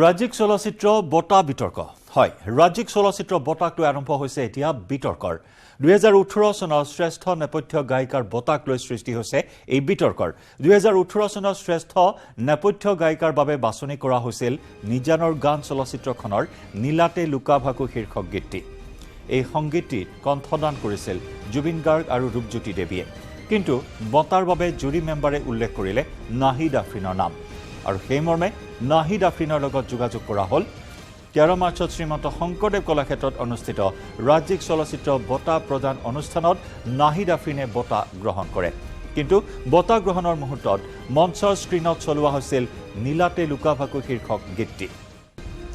ৰাজ্যিক চলচ্চিত্ৰ বঁটা বিতৰ্ক হয় ৰাজ্যিক চলচ্চিত্ৰ বঁটাক লৈ আৰম্ভ হৈছে এতিয়া বিতৰ্কৰ 2018 চনৰ শ্ৰেষ্ঠ নেপথ্য গায়িকাৰ বঁটাক লৈ সৃষ্টি হৈছে এই বিতৰ্কৰ 2018 চনৰ শ্ৰেষ্ঠ নেপথ্য গায়িকাৰ বাবে বাছনি কৰা হৈছিল নিজানৰ গান চলচ্চিত্ৰখনৰ নীলাতে লুকা ভাকু শীৰ্ষক গীতটি এই সংগীতটিত কণ্ঠদান কৰিছিল জুবিন গাৰ্গ আৰু ৰূপজ্যোতি দেৱীয়ে কিন্তু বঁটাৰ বাবে জুৰি মেম্বাৰে উল্লেখ কৰিলে নাহিদ আফ্ৰিনৰ নাম আৰু সেই মৰ্মে নাহিদ আফ্ৰিনৰ লগত যোগাযোগ কৰা হ'ল 13 মাৰ্চত শ্ৰীমন্ত শংকৰদেৱ কলাক্ষেত্ৰত অনুষ্ঠিত ৰাজ্যিক চলচ্চিত্ৰ বঁটা প্ৰদান অনুষ্ঠানত নাহিদ আফ্ৰিনে বঁটা গ্ৰহণ কৰে কিন্তু বঁটা গ্ৰহণৰ মুহূৰ্তত মঞ্চৰ স্ক্ৰীনত চলোৱা হৈছিল নীলাতে লুকা ভাকু শীৰ্ষক গীতটি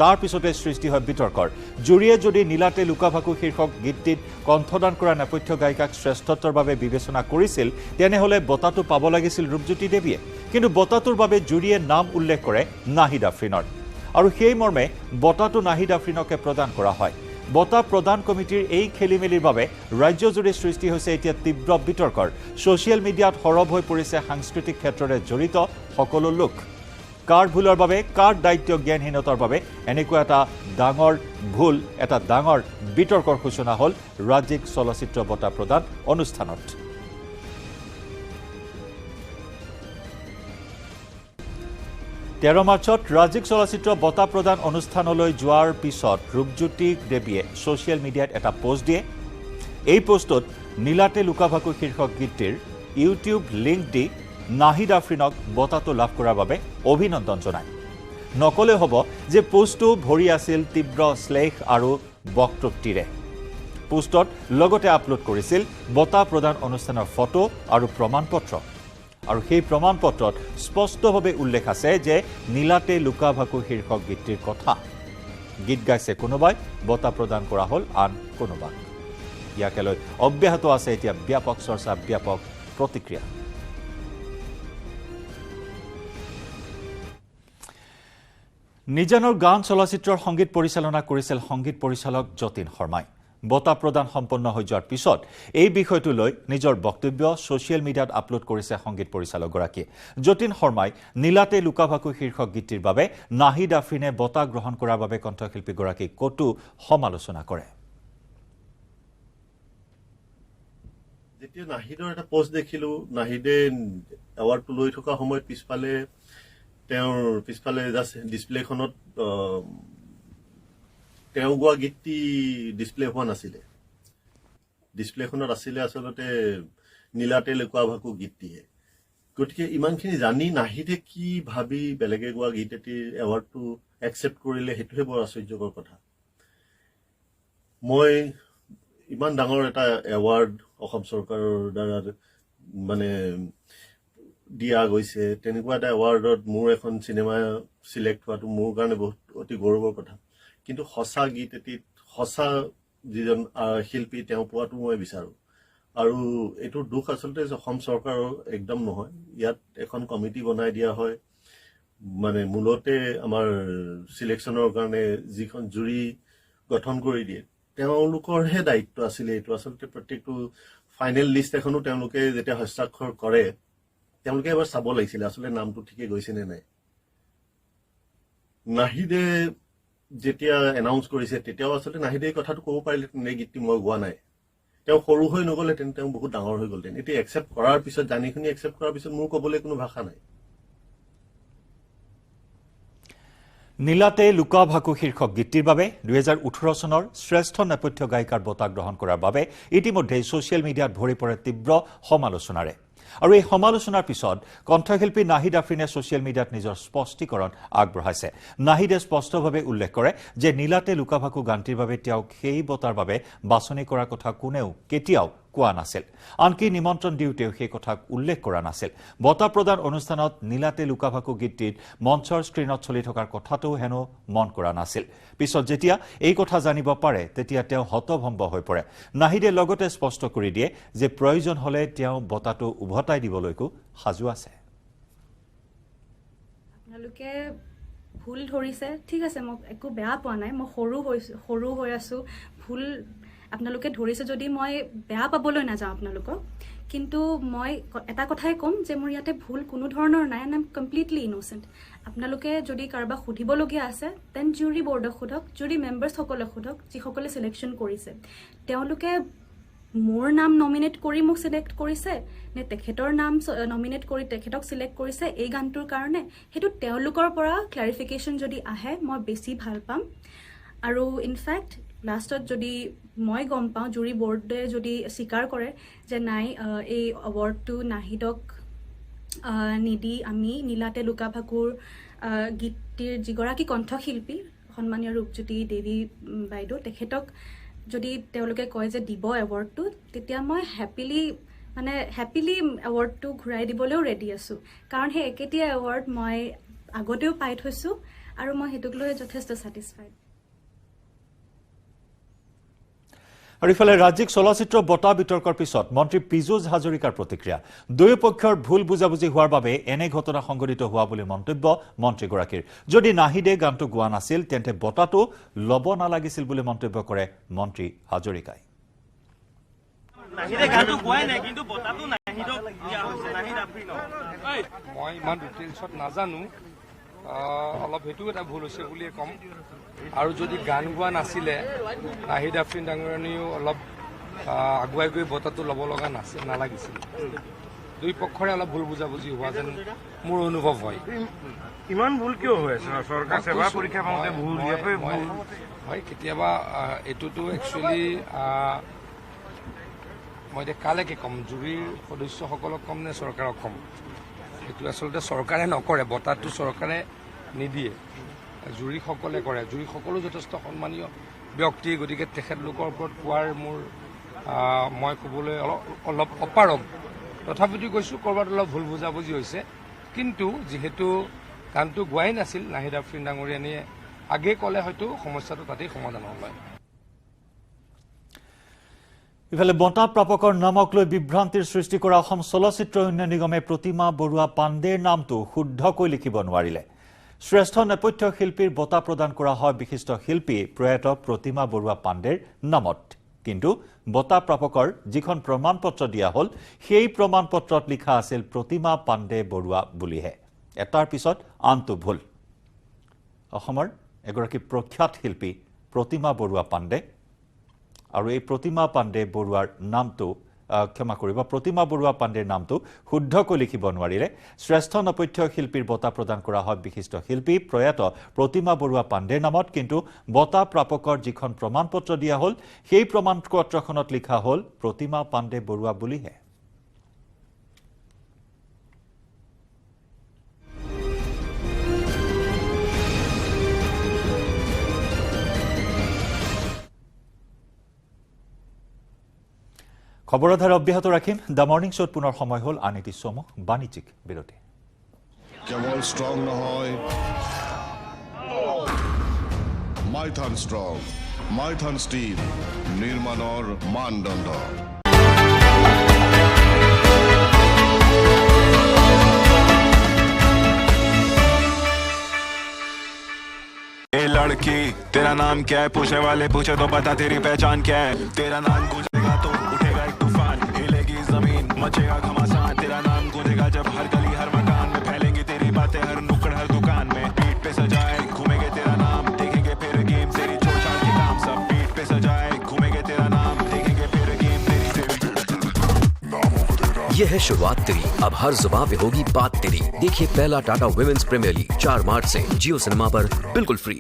তাৰ পিছতে সৃষ্টি হয় বিতৰ্কৰ জুৰিয়ে যদি নীলাতে লুকা ভাকু শীৰ্ষক গীতটিত কণ্ঠদান কৰা নেপথ্য গায়িকাক শ্ৰেষ্ঠত্বৰ বাবে বিবেচনা কৰিছিল তেনেহলে বঁটাটো পাব লাগিছিল ৰূপজ্যোতি দেৱীয়ে কিন্তু বঁটাটোৰ বাবে জুৰিয়ে নাম উল্লেখ কৰে নাহিদ আফ্ৰিনৰ আৰু সেই মৰ্মে বঁটাটো নাহিদ আফ্ৰিনকে প্ৰদান কৰা হয় বঁটা প্ৰদান কমিটিৰ এই খেলিমেলিৰ বাবে ৰাজ্যজুৰি সৃষ্টি হৈছে এতিয়া তীব্ৰ বিতৰ্কৰ ছ'চিয়েল মিডিয়াত সৰব হৈ পৰিছে সাংস্কৃতিক ক্ষেত্ৰৰে জড়িত সকলো লোক কাৰ ভুলৰ বাবে কাৰ দায়িত্ব জ্ঞানহীনতাৰ বাবে এনেকুৱা এটা ডাঙৰ ভুল এটা ডাঙৰ বিতৰ্কৰ সূচনা হ'ল ৰাজ্যিক চলচ্চিত্ৰ বঁটা প্ৰদান অনুষ্ঠানত 13 মাৰ্চত ৰাজ্যিক চলচ্চিত্ৰ বঁটা প্ৰদান অনুষ্ঠানলৈ যোৱাৰ পিছত ৰূপজ্যোতি দেৱীয়ে ছ'চিয়েল মিডিয়াত এটা পোষ্ট দিয়ে এই পোষ্টত নীলাতে লুকা ভাকু শীৰ্ষক গীতটিৰ ইউটিউব লিংক দি নাহিদ আফ্ৰিনক বঁটাটো লাভ কৰাৰ বাবে অভিনন্দন জনায় নকলে হ'ব যে পোষ্টটো ভৰি আছিল তীব্ৰ শ্লেষ আৰু বক্তৃতিৰে পোষ্টত লগতে আপলোড কৰিছিল বঁটা প্ৰদান অনুষ্ঠানৰ ফটো আৰু প্ৰমাণপত্ৰ আৰু সেই প্ৰমাণপত্ৰত স্পষ্টভাৱে উল্লেখ আছে যে নীলাতে লুকা ভাকু শীৰ্ষক গীতটিৰ কথা গীত গাইছে কোনোবাই বঁটা প্ৰদান কৰা হ'ল আন কোনোবাক ইয়াকে লৈ অব্যাহত আছে এতিয়া ব্যাপক চৰ্চা ব্যাপক প্ৰতিক্ৰিয়া নিজানৰ গান চলচ্চিত্ৰৰ সংগীত পৰিচালনা কৰিছিল সংগীত পৰিচালক যতীন শৰ্মাই বঁটা প্ৰদান সম্পন্ন হৈ যোৱাৰ পিছত এই বিষয়টো লৈ নিজৰ বক্তব্য ছ'চিয়েল মিডিয়াত আপলোড কৰিছে সংগীত পৰিচালকগৰাকীয়ে যতীন শৰ্মাই নীলাতে লুকা ভাকু শীৰ্ষক গীতটিৰ বাবে নাহিদ আফ্ৰিনে বঁটা গ্ৰহণ কৰাৰ বাবে কণ্ঠশিল্পীগৰাকীক কটু সমালোচনা কৰে যেতিয়া নাহিদৰ এটা পোষ্ট দেখিলো নাহিদে এৱাৰ্ডটো লৈ থকা সময়ত পিছফালে জাষ্ট ডিসপ্লেখনত তেওঁ গোৱা গীতটি ডিসপ্লে হোৱা নাছিলে ডিসপ্লেখনত আছিলে আচলতে নীলাতে লুকা ভাকু গীতটিহে গতিকে ইমানখিনি জানি নাহিদে কি ভাবি বেলেগে গোৱা গীত এটিৰ এৱাৰ্ডটো একচেপ্ট কৰিলে সেইটোহে বৰ আশ্চৰ্যকৰ কথা মই ইমান ডাঙৰ এটা এৱাৰ্ড অসম চৰকাৰৰ দ্বাৰা মানে দিয়া গৈছে তেনেকুৱা এটা এৱাৰ্ডত মোৰ এখন চিনেমা সিলেক্ট হোৱাটো মোৰ কাৰণে বহুত অতি গৌৰৱৰ কথা কিন্তু হসা গীত এটিত হসা যিজন শিল্পী তেওঁ পোৱাটো মই বিচাৰো আৰু এইটো দুখ আচলতে অসম চৰকাৰৰ একদম নহয় ইয়াত এখন কমিটি বনাই দিয়া হয় মানে মূলতে আমাৰ সিলেকশ্যনৰ কাৰণে যিখন জুৰি গঠন কৰি দিয়ে তেওঁলোকৰহে দায়িত্ব আছিলে এইটো আচলতে প্ৰত্যেকটো ফাইনেল লিষ্ট এখনো তেওঁলোকে যেতিয়া হস্তাক্ষৰ কৰে তেওঁলোকে এবাৰ চাব লাগিছিল আচলতে নামটো ঠিকে গৈছে নে নাই নাহিদে যেতিয়া এনাউন্স কৰিছে তেতিয়াও আচলতে নাহিদে কথাটো ক'ব পাৰিলে এই গীতটি মই গোৱা নাই তেওঁ সৰু হৈ নগ'লে তেওঁ বহুত ডাঙৰ হৈ গ'ল এতিয়া একচেপ্ট কৰাৰ পিছত জানি শুনি একচেপ্ট কৰাৰ পিছত মোৰ ক'বলৈ কোনো ভাষা নাই নীলাতে লুকা ভাকু শীৰ্ষক গীতটিৰ বাবে 2018 চনৰ শ্ৰেষ্ঠ নেপথ্য গায়িকাৰ বঁটা গ্ৰহণ কৰাৰ বাবে ইতিমধ্যে ছ'চিয়েল মিডিয়াত ভৰি পৰে তীব্ৰ সমালোচনাৰে আৰু এই সমালোচনাৰ পিছত কণ্ঠশিল্পী নাহিদ আফ্ৰিনে ছ'চিয়েল মিডিয়াত নিজৰ স্পষ্টীকৰণ আগবঢ়াইছে নাহিদে স্পষ্টভাৱে উল্লেখ কৰে যে নীলাতে লুকা ভাকু গানটিৰ বাবে তেওঁক সেই বঁটাৰ বাবে বাছনি কৰাৰ কথা কোনেও কেতিয়াও কোৱা নাছিল আনকি নিমন্ত্ৰণ দিওঁতেও সেই কথা উল্লেখ কৰা নাছিল বঁটা প্ৰদান অনুষ্ঠানত নীলাতে লুকা ভাকু গীতটিত মঞ্চৰ স্ক্ৰীনত চলি থকাৰ কথাটোও হেনো মন কৰা নাছিল পিছত যেতিয়া এই কথা জানিব পাৰে তেতিয়া তেওঁ হতভম্ব হৈ পৰে নাহিদে লগতে স্পষ্ট কৰি দিয়ে যে প্ৰয়োজন হলে তেওঁ বঁটাটো উভতাই দিবলৈকো সাজু আছে আপোনালোকে ভুল ধৰিছে ঠিক আছে মই একো বেয়া পোৱা নাই মই সৰু হৈ আছো ভুল আপোনালোকে ধৰিছে যদি মই বেয়া পাবলৈ নাযাওঁ আপোনালোকক কিন্তু মই এটা কথাই ক'ম যে মোৰ ইয়াতে ভুল কোনো ধৰণৰ নাই and I am completely innocent আপোনালোকে যদি কাৰোবাক সুধিবলগীয়া আছে দেন জুৰি বৰ্ডক সোধক জুৰি মেম্বাৰ্ছসকলক সোধক যিসকলে চিলেকশ্যন কৰিছে তেওঁলোকে মোৰ নাম নমিনেট কৰি মোক চিলেক্ট কৰিছে নে তেখেতৰ নাম নমিনেট কৰি তেখেতক চিলেক্ট কৰিছে এই গানটোৰ কাৰণে সেইটো তেওঁলোকৰ পৰা ক্লাৰিফিকেশ্যন যদি আহে মই বেছি ভাল পাম আৰু ইনফেক্ট লাষ্টত যদি মই গম পাওঁ জুৰি বৰ্ডে যদি স্বীকাৰ কৰে যে নাই এই এৱাৰ্ডটো নাহিদক নিদি আমি নীলাতে লুকা ভাকুৰ গীতটিৰ যিগৰাকী কণ্ঠশিল্পী সন্মানীয় ৰূপজ্যোতি দেৱী বাইদেউ তেখেতক যদি তেওঁলোকে কয় যে দিব এৱাৰ্ডটো তেতিয়া মই হেপিলি এৱাৰ্ডটো ঘূৰাই দিবলৈও ৰেডি আছোঁ কাৰণ সেই একেটিয়া এৱাৰ্ড মই আগতেও পাই থৈছোঁ আৰু মই সেইটোক লৈ যথেষ্ট ছেটিছফাইড আৰু ইফালে ৰাজ্যিক চলচ্চিত্ৰ বঁটা বিতৰ্কৰ পিছত মন্ত্ৰী পীযুষ হাজৰিকাৰ প্ৰতিক্ৰিয়া দুয়ো পক্ষৰ ভুল বুজাবুজি হোৱাৰ বাবে এনে ঘটনা সংঘটিত হোৱা বুলি মন্তব্য মন্ত্ৰীগৰাকীৰ যদি নাহিদে গানটো গোৱা নাছিল তেন্তে বঁটাটো ল'ব নালাগিছিল বুলি মন্তব্য কৰে মন্ত্ৰী হাজৰিকাই মই ইমান ডিটেইলছত নাজানো অলপ সেইটো এটা ভুল হৈছে বুলিয়ে ক'ম আৰু যদি গান গোৱা নাছিলে নাহিদ আফ্ৰিন ডাঙৰীয়ানীও অলপ আগুৱাই গৈ বঁটাটো ল'ব লগা নালাগিছিল দুই পক্ষৰে অলপ ভুল বুজাবুজি হোৱা যেন মোৰ অনুভৱ হয় ইমান ভুল কিয় হৈ আছে চৰকাৰ সেৱা পৰীক্ষা পাওঁতে ভুল হয় কেতিয়াবা এইটোতো একচুৱেলি মই এতিয়া কালৈকে ক'ম জুৰিৰ সদস্যসকলক ক'ম নে চৰকাৰক ক'ম সেইটো আচলতে চৰকাৰে নকৰে বঁটাটো চৰকাৰে নিদিয়ে জুৰিসকলে কৰে জুৰিসকলো যথেষ্ট সন্মানীয় ব্যক্তি গতিকে তেখেতলোকৰ ওপৰত কোৱাৰ মোৰ মই ক'বলৈ অলপ অপাৰগ তথাপিতো কৈছোঁ ক'ৰবাত অলপ ভুল বুজাবুজি হৈছে কিন্তু যিহেতু গানটো গোৱাই নাছিল নাহিদ আফ্ৰিন ডাঙৰীয়ানীয়ে আগে ক'লে হয়তো সমস্যাটো তাতেই সমাধান হ'ল হয় ইফালে বঁটা প্ৰাপকৰ নামক লৈ বিভ্ৰান্তিৰ সৃষ্টি কৰা অসম চলচ্চিত্ৰ উন্নয়ন নিগমে প্ৰতিমা বৰুৱা পাণ্ডেৰ নামটো শুদ্ধকৈ লিখিব নোৱাৰিলে শ্ৰেষ্ঠ নেপথ্য শিল্পীৰ বঁটা প্ৰদান কৰা হয় বিশিষ্ট শিল্পী প্ৰয়াত প্ৰতিমা বৰুৱা পাণ্ডেৰ নামত কিন্তু বঁটা প্ৰাপকৰ যিখন প্ৰমাণপত্ৰ দিয়া হ'ল সেই প্ৰমাণপত্ৰত লিখা আছিল প্ৰতিমা পাণ্ডে বৰুৱা বুলিহে এটাৰ পিছত আনটো ভুল অসমৰ এগৰাকী প্ৰখ্যাত শিল্পী প্ৰতিমা বৰুৱা পাণ্ডে আৰু এই প্ৰতিমা পাণ্ডে বৰুৱাৰ নামটো ক্ষমা কৰিব প্ৰতিমা বৰুৱা পাণ্ডেৰ নামটো শুদ্ধকৈ লিখিব নোৱাৰিলে শ্ৰেষ্ঠ নেপথ্য শিল্পীৰ বঁটা প্ৰদান কৰা হয় বিশিষ্ট শিল্পী প্ৰয়াত প্ৰতিমা বৰুৱা পাণ্ডেৰ নামত কিন্তু বঁটা প্ৰাপকৰ যিখন প্ৰমাণপত্ৰ দিয়া হ'ল সেই প্ৰমাণপত্ৰখনত লিখা হ'ল প্ৰতিমা পাণ্ডে বৰুৱা বুলিহে খবৰধাৰা অব্যাহত ৰাখিম দ্য মৰ্নিং শ্ব'ত পুনৰ সময় হ'ল আন এটি চমু বাণিজ্যিক বিৰতি কেৱল ষ্ট্ৰং নহয় মাইথান ষ্ট্ৰং মাইথান ষ্টীল নিৰ্মাণৰ মানদণ্ড ए लड़की तेरा नाम क्या है पूछने वाले पूछे तो बता तेरी पहचान क्या है तेरा नाम गूंजेगा तो उठेगा एक तूफान हिलेगी जमीन मचेगा घमासान तेरा नाम गूंजेगा जब हर गली हर मकान में फैलेंगी तेरी बातें हर नुक्कड़ हर दुकान में पीठ पे सजाए घूमेंगे तेरा नाम देखेंगे फिर गेम तेरी छोड़ के काम सब पीठ पे सजाए घूमेंगे तेरा नाम देखेंगे फिर गेम तेरी ये है शुरुआत तेरी अब हर जुबान पे होगी बात तेरी देखिए पहला टाटा वुमेन्स प्रीमियर लीग 4 मार्च से जियो सिनेमा पर बिल्कुल फ्री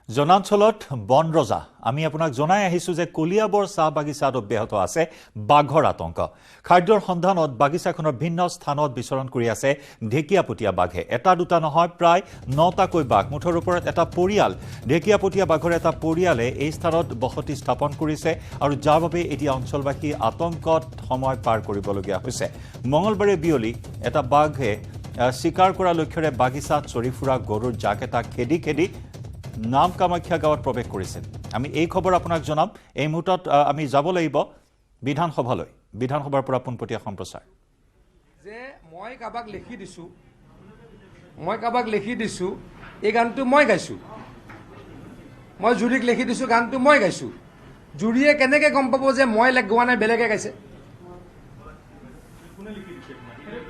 জনাঞ্চলত বন ৰজা আমি আপোনাক জনাই আহিছো যে কলিয়াবৰ চাহ বাগিচাত অব্যাহত আছে বাঘৰ আতংক খাদ্যৰ সন্ধানত বাগিচাখনৰ ভিন্ন স্থানত বিচৰণ কৰি আছে ঢেকিয়াপতীয়া বাঘে এটা দুটা নহয় প্ৰায় 9টাকৈ বাঘ মুঠৰ ওপৰত এটা পৰিয়াল ঢেকিয়াপতীয়া বাঘৰ এটা পৰিয়ালে এই স্থানত বসতি স্থাপন কৰিছে আৰু যাৰ বাবে এতিয়া অঞ্চলবাসী আতংকত সময় পাৰ কৰিবলগীয়া হৈছে মঙলবাৰে বিয়লি এটা বাঘে শিকাৰ কৰা লক্ষ্যৰে বাগিচাত চৰি ফুৰা গৰুৰ জাক এটা খেদি খেদি নাম কামাখ্যা গাঁৱত প্ৰৱেশ কৰিছিল আমি এই খবৰ আপোনাক জনাম এই মুহূৰ্তত আমি যাব লাগিব বিধানসভালৈ বিধানসভাৰ পৰা পোনপটীয়া সম্প্ৰচাৰ যে মই কাবাক লিখি দিছো এই গানটো মই গাইছো মই জুৰিক লিখি দিছো গানটো মই গাইছো জুৰিয়ে কেনেকৈ গম পাব যে মই গোৱা নাই বেলেগে গাইছে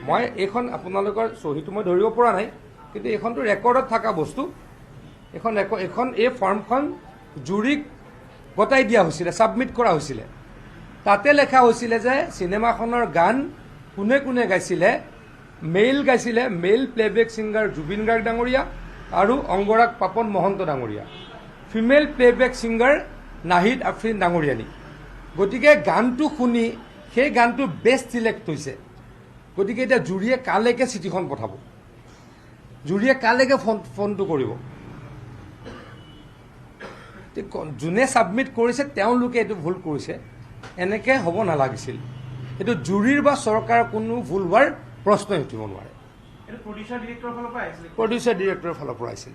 মই এইখন আপোনালোকৰ চহীটো মই ধৰিব পৰা নাই কিন্তু এইখনটো ৰেকৰ্ডত থকা বস্তু এখন এই ফৰ্মখন জুৰিক গতাই দিয়া হৈছিলে ছাবমিট কৰা হৈছিলে তাতে লেখা হৈছিলে যে চিনেমাখনৰ গান কোনে কোনে গাইছিলে male playback singer Zubeen Garg ডাঙৰীয়া আৰু অংগৰাগ পাপন মহন্ত ডাঙৰীয়া female playback singer Nahid Afreen ডাঙৰীয়ানী গতিকে গানটো শুনি সেই গানটো বেষ্ট চিলেক্ট হৈছে গতিকে এতিয়া জুৰিয়ে কালৈকে চিঠিখন পঠাব জুৰিয়ে কালৈকে ফোনটো কৰিব যোনে ছাবমিট কৰিছে তেওঁলোকে এইটো ভুল কৰিছে এনেকৈ হ'ব নালাগিছিল এইটো জুৰিৰ বা চৰকাৰৰ কোনো ভুল হোৱাৰ প্ৰশ্নই উঠিব নোৱাৰে প্ৰডিউচাৰ ডিৰেক্টৰৰ ফালৰ পৰা আহিছিল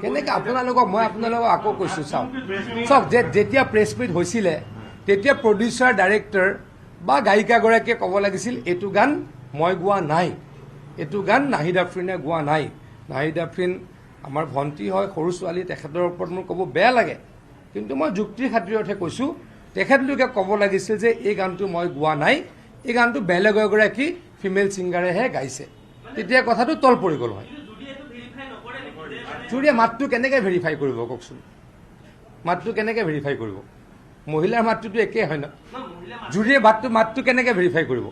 কেনেকৈ মই আপোনালোকক আকৌ কৈছোঁ চাওক যেতিয়া প্ৰেছ মিট হৈছিলে তেতিয়া প্ৰডিউচাৰ ডাইৰেক্টৰ বা গায়িকাগৰাকীয়ে ক'ব লাগিছিল এইটো গান মই গোৱা নাই এইটো গান নাহিদ আফ্ৰিনে গোৱা নাই নাহিদ আফ্ৰিন আমাৰ ভণ্টি হয় সৰু ছোৱালী তেখেতৰ ওপৰত মোৰ ক'ব বেয়া লাগে কিন্তু মই যুক্তিৰ খাতিৰতহে কৈছোঁ তেখেতলোকে ক'ব লাগিছিল যে এই গানটো মই গোৱা নাই এই গানটো বেলেগ এগৰাকী ফিমেল ছিংগাৰেহে গাইছে তেতিয়া কথাটো তল পৰি গ'ল হয় জুৰিয়ে মাতটো কেনেকৈ ভেৰিফাই কৰিব কওকচোন মাতটো কেনেকৈ ভেৰিফাই কৰিব মহিলাৰ মাতটোতো একেই হয় ন জুৰিয়ে মাতটো কেনেকৈ ভেৰিফাই কৰিব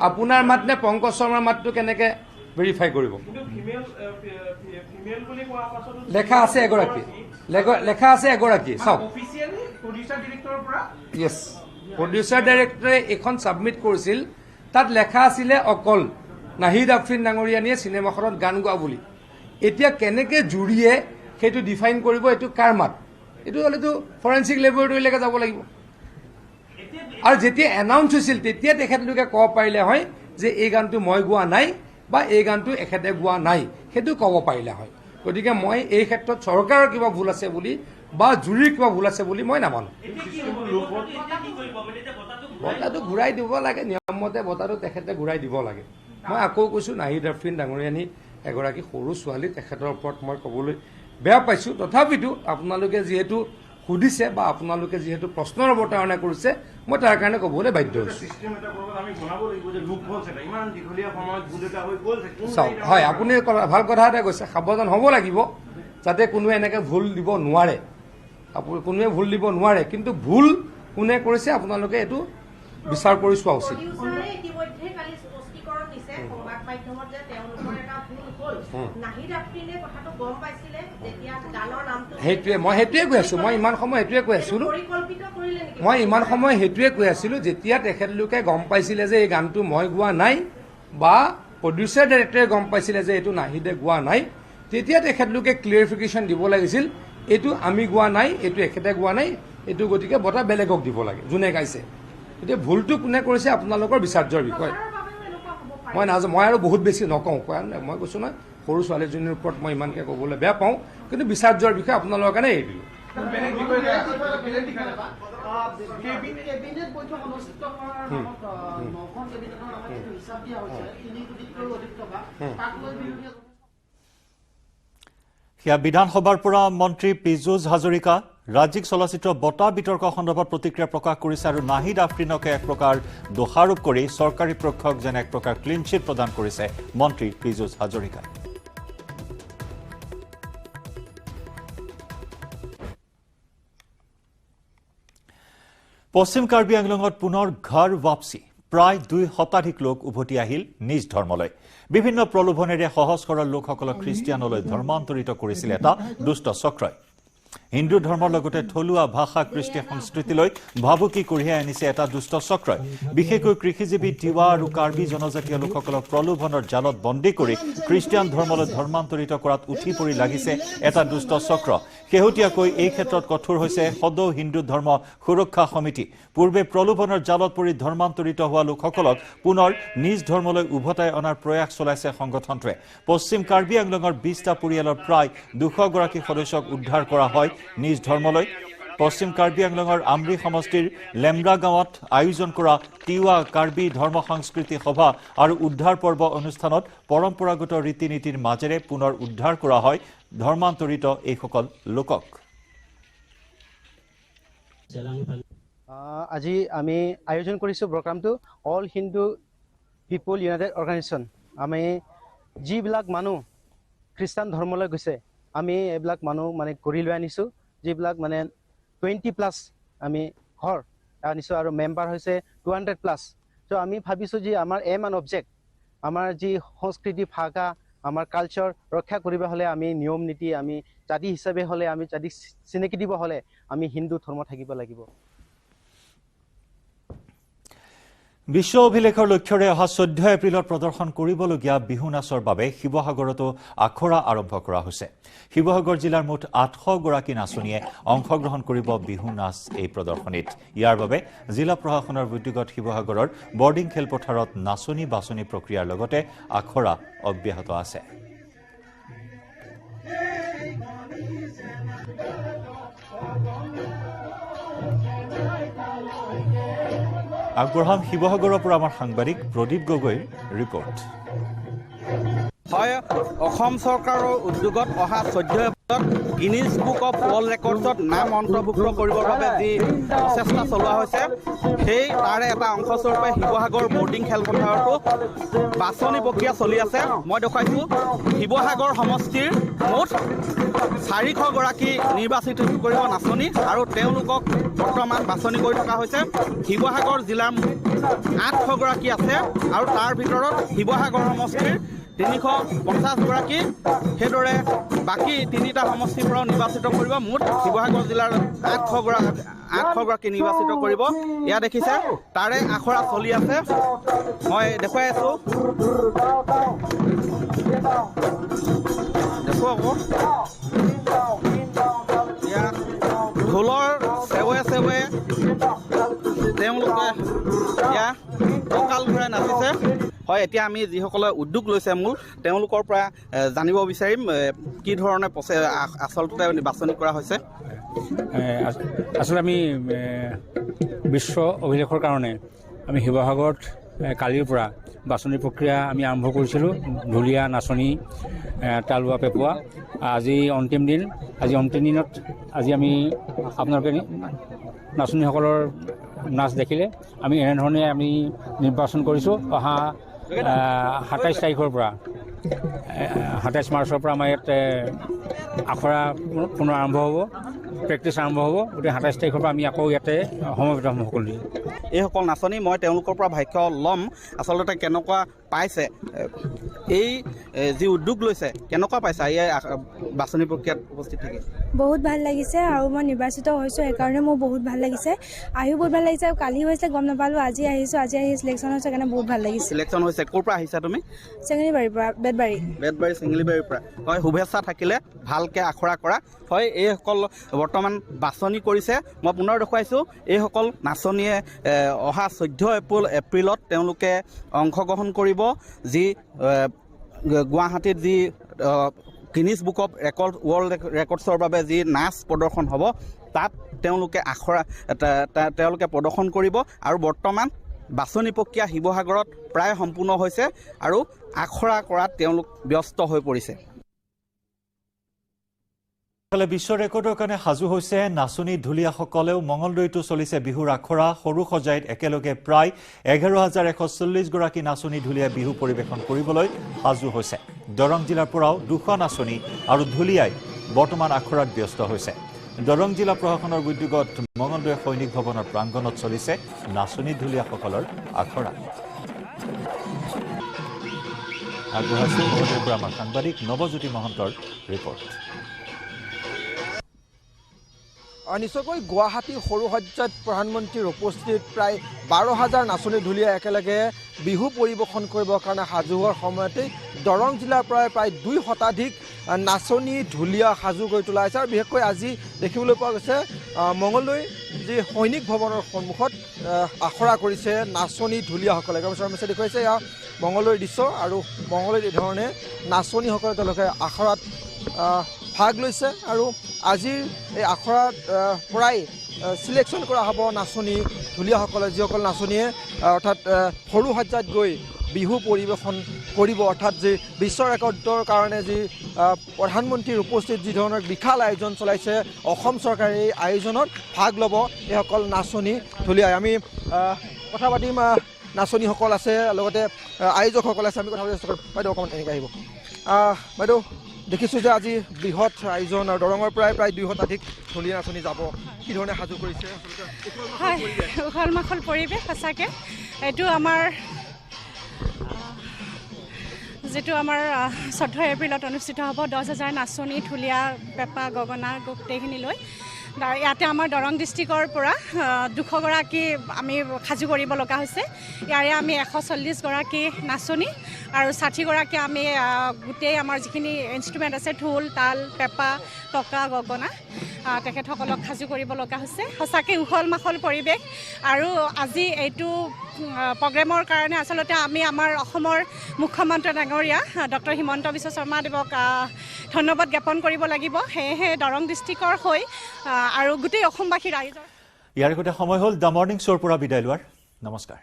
আপোনাৰ মাত নে পংকজ শৰ্মাৰ মাতটো কেনেকৈ ভেৰিফাই কৰিব লেখা আছে এগৰাকী চাওক য়েছ প্ৰডিউচাৰ ডাইৰেক্টৰে এইখন ছাবমিট কৰিছিল তাত লেখা আছিলে অকল নাহিদ আফ্ৰিন ডাঙৰীয়ানীয়ে চিনেমাখনত গান গোৱা বুলি এতিয়া কেনেকৈ জুৰিয়ে সেইটো ডিফাইন কৰিব এইটো কাৰ মাত এইটো হ'লেতো ফৰেঞ্চিক লেবৰেটৰীলৈকে যাব লাগিব আৰু যেতিয়া এনাউন্স হৈছিল তেতিয়া তেখেতলোকে ক'ব পাৰিলে হয় যে এই গানটো মই গোৱা নাই বা এই গানটো এখেতে গোৱা নাই সেইটো ক'ব পাৰিলে হয় গতিকে মই এই ক্ষেত্ৰত চৰকাৰৰ কিবা ভুল আছে বুলি বা জুৰিৰ কিবা ভুল আছে বুলি মই নামানো বঁটাটো ঘূৰাই দিব লাগে নিয়মমতে বঁটাটো তেখেতে ঘূৰাই দিব লাগে মই আকৌ কৈছোঁ নাহিদ আফ্ৰিন ডাঙৰীয়ানী এগৰাকী সৰু ছোৱালী তেখেতৰ ওপৰত মই ক'বলৈ বেয়া পাইছোঁ তথাপিতো আপোনালোকে যিহেতু সুধিছে বা আপোনালোকে যিহেতু প্ৰশ্নৰ অৱতাৰণা কৰিছে মই তাৰ কাৰণে ক'বলৈ বাধ্য হৈছোঁ চাওক হয় আপুনি ভাল কথা এটা কৈছে সাৱধান হ'ব লাগিব যাতে কোনোৱে এনেকৈ ভুল দিব নোৱাৰে কোনোৱে ভুল দিব নোৱাৰে কিন্তু ভুল কোনে কৰিছে আপোনালোকে এইটো বিচাৰ কৰি চোৱা উচিত সেইটোৱে কৈ আছো মই ইমান সময় সেইটোৱে কৈ আছিলো যেতিয়া তেখেতলোকে গম পাইছিলে যে এই গানটো মই গোৱা নাই বা প্ৰডিউচাৰ ডাইৰেক্টৰে গম পাইছিলে যে এইটো নাহিদে গোৱা নাই তেতিয়া তেখেতলোকে ক্লিয়াৰিফিকেশ্যন দিব লাগিছিল এইটো আমি গোৱা নাই এইটো এখেতে গোৱা নাই এইটো গতিকে বঁটা বেলেগক দিব লাগে যোনে গাইছে এতিয়া ভুলটো কোনে কৰিছে আপোনালোকৰ বিচাৰ্যৰ বিষয় মই নাজানো মই আৰু বহুত বেছি নকওঁ কাৰণ মই কৈছোঁ নহয় সৰু ছোৱালীজনীৰ ওপৰত মই ইমানকৈ ক'বলৈ বেয়া পাওঁ কিন্তু বিচাৰ্যৰ বিষয়ে আপোনালোকৰ কাৰণে এৰি দিলোঁ সেয়া বিধানসভাৰ পৰা মন্ত্ৰী পীযুষ হাজৰিকা ৰাজ্যিক চলচ্চিত্ৰ বঁটা বিতৰ্ক সন্দৰ্ভত প্ৰতিক্ৰিয়া প্ৰকাশ কৰিছে আৰু নাহিদ আফ্ৰিনকে এক প্ৰকাৰ দোষাৰোপ কৰি চৰকাৰী পক্ষক যেন এক প্ৰকাৰ ক্লিন চিট প্ৰদান কৰিছে মন্ত্ৰী পীযুষ হাজৰিকাই পশ্চিম কাৰ্বি আংলঙত পুনৰ ঘৰ ৱাপচি প্ৰায় 2 শতাধিক লোক উভতি আহিল নিজ ধৰ্মলৈ বিভিন্ন প্ৰলোভনেৰে সহজ সৰল লোকসকলক খ্ৰীষ্টিয়ানলৈ ধৰ্মান্তৰিত কৰিছিল এটা দুষ্ট চক্ৰই হিন্দু ধৰ্মৰ লগতে থলুৱা ভাষা কৃষ্টি সংস্কৃতিলৈ ভাবুকি কঢ়িয়াই আনিছে এটা দুষ্ট চক্ৰই বিশেষকৈ কৃষিজীৱী তিৱা আৰু কাৰ্বি জনজাতীয় লোকসকলক প্ৰলোভনৰ জালত বন্দী কৰি খ্ৰীষ্টিয়ান ধৰ্মলৈ ধৰ্মান্তৰিত কৰাত উঠি পৰি লাগিছে এটা দুষ্ট চক্ৰ শেহতীয়াকৈ এই ক্ষেত্ৰত কঠোৰ হৈছে সদৌ হিন্দু ধৰ্ম সুৰক্ষা সমিতি পূৰ্বে প্ৰলোভনৰ জালত পৰি ধৰ্মান্তৰিত হোৱা লোকসকলক পুনৰ নিজ ধৰ্মলৈ উভতাই অনাৰ প্ৰয়াস চলাইছে সংগঠনটোৱে পশ্চিম কাৰ্বি আংলঙৰ 20টা পৰিয়ালৰ প্ৰায় 200 গৰাকী সদস্যক উদ্ধাৰ কৰা হয় নিজ ধৰ্মলৈ পশ্চিম কাৰ্বি আংলঙৰ আমৰি সমষ্টিৰ লেমৰা গাঁৱত আয়োজন কৰা তিৱা কাৰ্বি ধৰ্ম সংস্কৃতি সভা আৰু উদ্ধাৰ পৰ্ব অনুষ্ঠানত পৰম্পৰাগত ৰীতি নীতিৰ মাজেৰে পুনৰ উদ্ধাৰ কৰা হয় ধৰ্মান্তৰিত এইসকল লোকক আজি আমি আয়োজন কৰিছো প্ৰগ্ৰামটো অল হিন্দু পিপল ইউনাইটেড অৰ্গানাইজেশ্যন আমি যিবিলাক মানুহ খ্ৰীষ্টান ধৰ্মলৈ গৈছে আমি এইবিলাক মানুহ মানে কৰি লৈ আনিছো যিবিলাক মানে 20+ আমি ঘৰ আনিছো আৰু মেম্বাৰ হৈছে 200+। তো আমি ভাবিছো যে আমাৰ এম এণ্ড অবজেক্ট আমাৰ যি সংস্কৃতি ভাষা আমাৰ কালচাৰ ৰক্ষা কৰিব হলে আমি নিয়ম নীতি আমি জাতি হিচাপে হলে আমি জাতি চিনাকি দিব হলে আমি হিন্দু ধৰ্ম থাকিব লাগিব বিশ্ব অভিলেখৰ লক্ষ্যৰে অহা 14 এপ্ৰিলত প্ৰদৰ্শন কৰিবলগীয়া বিহু নাচৰ বাবে শিৱসাগৰতো আখৰা আৰম্ভ কৰা হৈছে শিৱসাগৰ জিলাৰ মুঠ 800 গৰাকী নাচনীয়ে অংশগ্ৰহণ কৰিব বিহু নাচ এই প্ৰদৰ্শনীত ইয়াৰ বাবে জিলা প্ৰশাসনৰ উদ্যোগত শিৱসাগৰৰ বৰ্ডিং খেলপথাৰত নাচনী বাছনি প্ৰক্ৰিয়াৰ লগতে আখৰা অব্যাহত আছে আগবঢ়াম শিৱসাগৰৰ পৰা আমাৰ সাংবাদিক প্ৰদীপ গগৈৰ ৰিপৰ্ট হয় অসম চৰকাৰৰ উদ্যোগত অহা 14 এপ্ৰিলত গিনিজ বুক অফ ৱৰ্ল্ড ৰেকৰ্ডছত নাম অন্তৰ্ভুক্ত কৰিবৰ বাবে যি প্ৰচেষ্টা চলোৱা হৈছে সেই তাৰে এটা অংশস্বৰূপে শিৱসাগৰ বৰ্ডিং খেলপথাৰতো বাছনি প্ৰক্ৰিয়া চলি আছে মই দেখুৱাইছোঁ শিৱসাগৰ সমষ্টিৰ মুঠ 400 গৰাকী নিৰ্বাচিত কৰিব নাচনী আৰু তেওঁলোকক বৰ্তমান বাছনি কৰি থকা হৈছে শিৱসাগৰ জিলাৰ 800 গৰাকী আছে আৰু তাৰ ভিতৰত শিৱসাগৰ সমষ্টিৰ 350 গৰাকী সেইদৰে বাকী 3টা সমষ্টিৰ পৰা নিৰ্বাচিত কৰিব মুঠ শিৱসাগৰ জিলাৰ 800 গৰাকী নিৰ্বাচিত কৰিব এয়া দেখিছে তাৰে আখৰা চলি আছে মই দেখুৱাই আছো দেখো আকৌ এয়া ঢোলৰ সেৱে সেৱে তেওঁলোকে এয়া কঁকাল ঘূৰাই নাচিছে হয় এতিয়া আমি যিসকলে উদ্যোগ লৈছে মূল তেওঁলোকৰ পৰা জানিব বিচাৰিম কি ধৰণে আচলতে বাছনি কৰা হৈছে আচলতে আমি বিশ্ব অভিলেখৰ কাৰণে আমি শিৱসাগৰত কালিৰ পৰা বাছনি প্ৰক্ৰিয়া আমি আৰম্ভ কৰিছিলোঁ ঢুলীয়া নাচনী তালুৱা পেপুৱা আজি অন্তিম দিন আজি অন্তিম দিনত আজি আমি আপোনালোকে নাচনীসকলৰ নাচ দেখিলে আমি এনেধৰণে আমি নিৰ্বাচন কৰিছোঁ অহা 27 তাৰিখৰ পৰা 27 মাৰ্চৰ পৰা আমাৰ ইয়াত আখৰা পুনৰ আৰম্ভ হ'ব প্ৰেক্টিছ আৰম্ভ হ'ব গতিকে 27 তাৰিখৰ পৰা আমি আকৌ ইয়াতে সমবেত হ'ম সকলোৱে এইসকল নাচনী মই তেওঁলোকৰ পৰা ভাষ্য ল'ম আচলতে কেনেকুৱা পাইছে এই যি উদ্যোগ লৈছে কেনেকুৱা পাইছে এই বাছনি প্ৰক্ৰিয়াত উপস্থিত থাকি বহুত ভাল লাগিছে আৰু মই নিৰ্বাচিত হৈছোঁ সেইকাৰণে মোৰ বহুত ভাল লাগিছে আহিও বহুত ভাল লাগিছে কালি হৈছে গম নাপালোঁ আজি আহি চিলেকশ্যন হৈছে কাৰণে বহুত ভাল লাগিছে চিলেকশ্যন হৈছে ক'ৰ পৰা আহিছা তুমি চেঙেলিবাৰীৰ পৰা বেতবাৰী চেঙেলিবাৰীৰ পৰা হয় শুভেচ্ছা থাকিলে ভালকৈ আখৰা কৰা হয় এইসকল বৰ্তমান বাছনি কৰিছে মই পুনৰ দেখুৱাইছোঁ এইসকল নাচনীয়ে অহা 14 এপ্ৰিলত তেওঁলোকে অংশগ্ৰহণ কৰিব যি গুৱাহাটীত যি গিনিজ বুক অফ ৱৰ্ল্ড ৰেকৰ্ডছৰ বাবে যি নাচ প্ৰদৰ্শন হ'ব তাত তেওঁলোকে আখৰা তেওঁলোকে প্ৰদৰ্শন কৰিব আৰু বৰ্তমান বাছনি প্ৰক্ৰিয়া শিৱসাগৰত প্ৰায় সম্পূৰ্ণ হৈছে আৰু আখৰা কৰাত তেওঁলোক ব্যস্ত হৈ পৰিছে বিশ্ব ৰেকৰ্ডৰ কাৰণে সাজু হৈছে নাচনী ঢুলীয়াসকলেও মঙলদৈতো চলিছে বিহুৰ আখৰা সৰু সজাইত একেলগে প্ৰায় 11,140 গৰাকী নাচনী ঢুলীয়া বিহু পৰিৱেশন কৰিবলৈ সাজু হৈছে দৰং জিলাৰ পৰাও 200 নাচনী আৰু ঢুলীয়াই বৰ্তমান আখৰাত ব্যস্ত হৈছে দৰং জিলা প্ৰশাসনৰ উদ্যোগত মঙলদৈ সৈনিক ভৱনৰ প্ৰাংগণত চলিছে নাচনী ঢুলীয়াসকলৰ আখৰা। আগবঢ়াইছে মঙলদৈৰ পৰা আমাৰ সাংবাদিক নৱজ্যোতি মহন্তৰ ৰিপৰ্ট। নিশ্চয়কৈ গুৱাহাটীৰ সৰুসজ্জাত প্ৰধানমন্ত্ৰীৰ উপস্থিতিত প্ৰায় 12,000 নাচনী ঢুলীয়া একেলগে বিহু পৰিৱেশন কৰিবৰ কাৰণে সাজু হোৱাৰ সময়তেই দৰং জিলাৰ পৰা প্ৰায় 2 শতাধিক নাচনী ঢুলীয়া সাজু কৰি তোলা হৈছে। আৰু বিশেষকৈ আজি দেখিবলৈ পোৱা গৈছে মঙলদৈ যি সৈনিক ভৱনৰ সন্মুখত আখৰা কৰিছে নাচনী ঢুলীয়াসকলে। কৰ্মচাৰী দেখুৱাইছে এয়া মঙলদৈৰ দৃশ্য আৰু মঙলদৈত এই ধৰণে নাচনীসকলে তেওঁলোকে আখৰাত ভাগ লৈছে। আৰু আজিৰ এই আখৰাত পৰাই চিলেকশ্যন কৰা হ'ব নাচনী ঢুলীয়াসকলে, যিসকল নাচনীয়ে অৰ্থাৎ সৰু সজ্জাত গৈ বিহু পৰিৱেশন কৰিব। অৰ্থাৎ যি বিশ্ব ৰেকৰ্ডৰ কাৰণে যি প্ৰধানমন্ত্ৰীৰ উপস্থিত যি ধৰণৰ বিশাল আয়োজন চলাইছে অসম চৰকাৰে, এই আয়োজনত ভাগ ল'ব এইসকল নাচনী ঢুলীয়াই। আমি কথা পাতিম, নাচনীসকল আছে লগতে আয়োজকসকল আছে, আমি কথা পাতি আছোঁ। বাইদেউ অকণমান তেনেকৈ আহিব। বাইদেউ, দেখিছোঁ যে আজি বৃহৎ আয়োজন আৰু দৰঙৰ পৰাই প্ৰায় 2 শতাধিক ঢুলীয়া নাচনী যাব, কি ধৰণে সাজু কৰিছে? হয়, উখল মাখল পৰিৱেশ সঁচাকৈ। এইটো আমাৰ যিটো আমাৰ 14 এপ্ৰিলত অনুষ্ঠিত হ'ব 10,000 নাচনী ঢুলীয়া পেঁপা গগনা গোটেইখিনি লৈ। ইয়াতে আমাৰ দৰং ডিষ্ট্ৰিক্টৰ পৰা 200 গৰাকী আমি সাজু কৰিব লগা হৈছে। ইয়াৰে আমি 140 গৰাকী নাচনী আৰু 60 গৰাকী আমি গোটেই আমাৰ যিখিনি ইনষ্ট্ৰুমেণ্ট আছে ঢোল, তাল, পেঁপা, টকা, গগনা তেখেতসকলক সাজু কৰিব লগা হৈছে। সঁচাকৈ উখল মাখল পৰিৱেশ। আৰু আজি এইটো প্ৰগ্ৰেমৰ কাৰণে আচলতে আমি আমাৰ অসমৰ মুখ্যমন্ত্ৰী ডাঙৰীয়া ডক্টৰ হিমন্ত বিশ্ব শৰ্মাদেৱক ধন্যবাদ জ্ঞাপন কৰিব লাগিব। সেয়েহে দৰং ডিষ্ট্ৰিক্টৰ হৈ আৰু গোটেই অসমবাসীৰ ৰাইজৰ ইয়াৰ আগতে সময় হ'ল দ্য মৰ্ণিং শ্ব'ৰ পৰা বিদায় লোৱাৰ। নমস্কাৰ।